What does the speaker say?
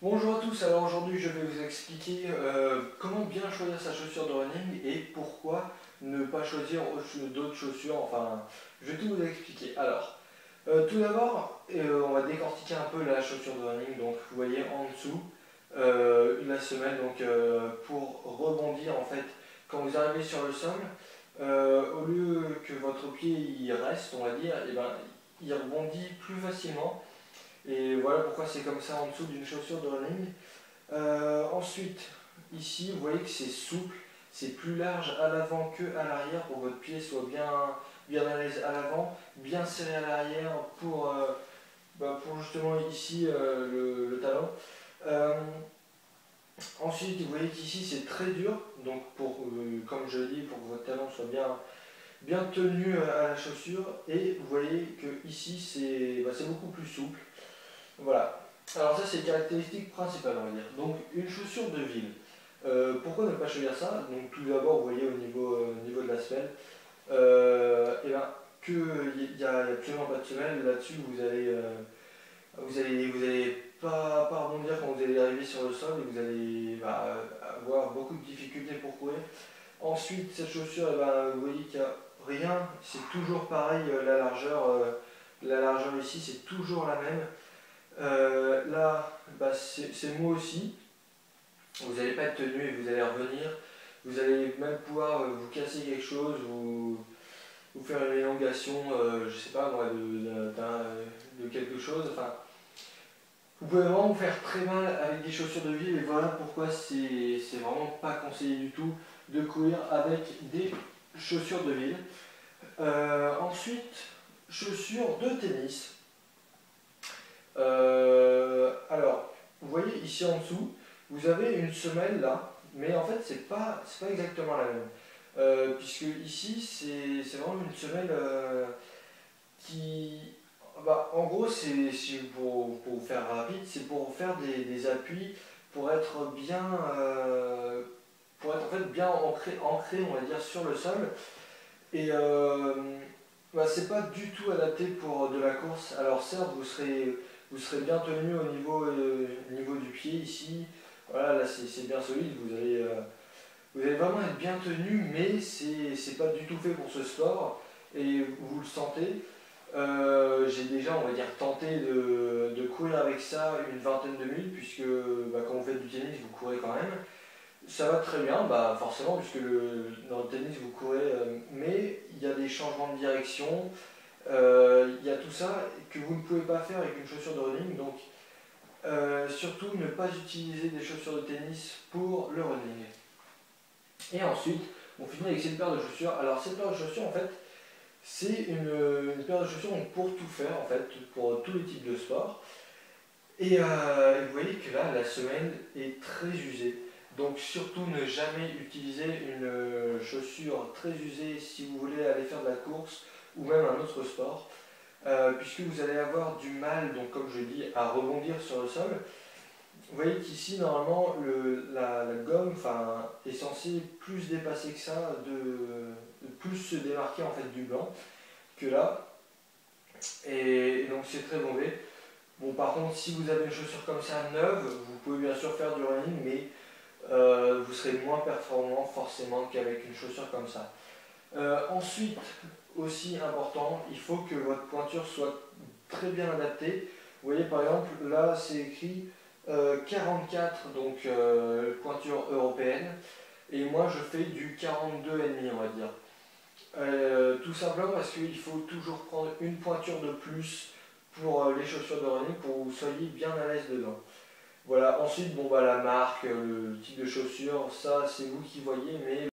Bonjour à tous, alors aujourd'hui je vais vous expliquer comment bien choisir sa chaussure de running et pourquoi ne pas choisir d'autres chaussures, enfin je vais tout vous expliquer. Alors, tout d'abord on va décortiquer un peu la chaussure de running, donc vous voyez en dessous la semelle, donc pour rebondir en fait quand vous arrivez sur le sol, au lieu que votre pied y reste on va dire, et ben, il rebondit plus facilement. Et voilà pourquoi c'est comme ça en dessous d'une chaussure de running. Ensuite, ici, vous voyez que c'est souple, c'est plus large à l'avant que à l'arrière pour que votre pied soit bien à l'aise à l'avant, bien serré à l'arrière pour justement ici le talon. Euh, Ensuite, vous voyez qu'ici c'est très dur, donc comme je l'ai dit, pour que votre talon soit bien tenu à la chaussure. Et vous voyez que ici c'est beaucoup plus souple. Voilà. Alors ça c'est les caractéristiques principales on va dire. Donc une chaussure de ville. Pourquoi ne pas choisir ça? Donc tout d'abord vous voyez au niveau de la semelle, et ben, il n'y a absolument pas de semelle. Là-dessus vous allez pas rebondir quand vous allez arriver sur le sol et vous allez avoir beaucoup de difficultés pour courir. Ensuite cette chaussure, eh ben, vous voyez qu'il n'y a rien, c'est toujours pareil, la largeur ici c'est toujours la même. Là, c'est moi aussi. Vous n'allez pas être tenu et vous allez revenir. Vous allez même pouvoir vous casser quelque chose, vous faire une élongation, je sais pas moi, de quelque chose. Enfin, vous pouvez vraiment vous faire très mal avec des chaussures de ville et voilà pourquoi c'est vraiment pas conseillé du tout de courir avec des chaussures de ville. Ensuite, chaussures de tennis. Alors, vous voyez ici en dessous, vous avez une semelle là, mais en fait c'est pas exactement la même. Puisque ici c'est vraiment une semelle qui, en gros pour vous faire rapide, c'est pour faire des appuis, pour être pour être en fait bien ancré on va dire sur le sol. Et c'est pas du tout adapté pour de la course. Alors certes, vous serez bien tenu au niveau du pied ici. Voilà, là c'est bien solide, vous allez vraiment être bien tenu, mais c'est pas du tout fait pour ce sport. Et vous le sentez. J'ai déjà, on va dire, tenté de courir avec ça une vingtaine de minutes, puisque quand vous faites du tennis, vous courez quand même. Ça va très bien, forcément, puisque dans le tennis vous courez, mais il y a des changements de direction, il y a tout ça que vous ne pouvez pas faire avec une chaussure de running, donc surtout ne pas utiliser des chaussures de tennis pour le running. Et ensuite, on finit avec cette paire de chaussures. Alors cette paire de chaussures, en fait, c'est une paire de chaussures pour tout faire, en fait, pour tous les types de sports. Et vous voyez que là, la semelle est très usée. Donc surtout ne jamais utiliser une chaussure très usée si vous voulez aller faire de la course ou même un autre sport. Puisque vous allez avoir du mal, donc comme je dis, à rebondir sur le sol. Vous voyez qu'ici, normalement, la gomme est censée plus dépasser que ça, de plus se démarquer en fait du blanc que là. Et donc c'est très mauvais. Bon, par contre, si vous avez une chaussure comme ça neuve, vous pouvez bien sûr faire du running, mais vous serez moins performant forcément qu'avec une chaussure comme ça. Ensuite, aussi important, il faut que votre pointure soit très bien adaptée. Vous voyez par exemple, là c'est écrit 44, donc pointure européenne, et moi je fais du 42,5 on va dire. Tout simplement parce qu'il faut toujours prendre une pointure de plus pour les chaussures de running pour que vous soyez bien à l'aise dedans. Voilà, ensuite la marque, le type de chaussure, ça c'est vous qui voyez, mais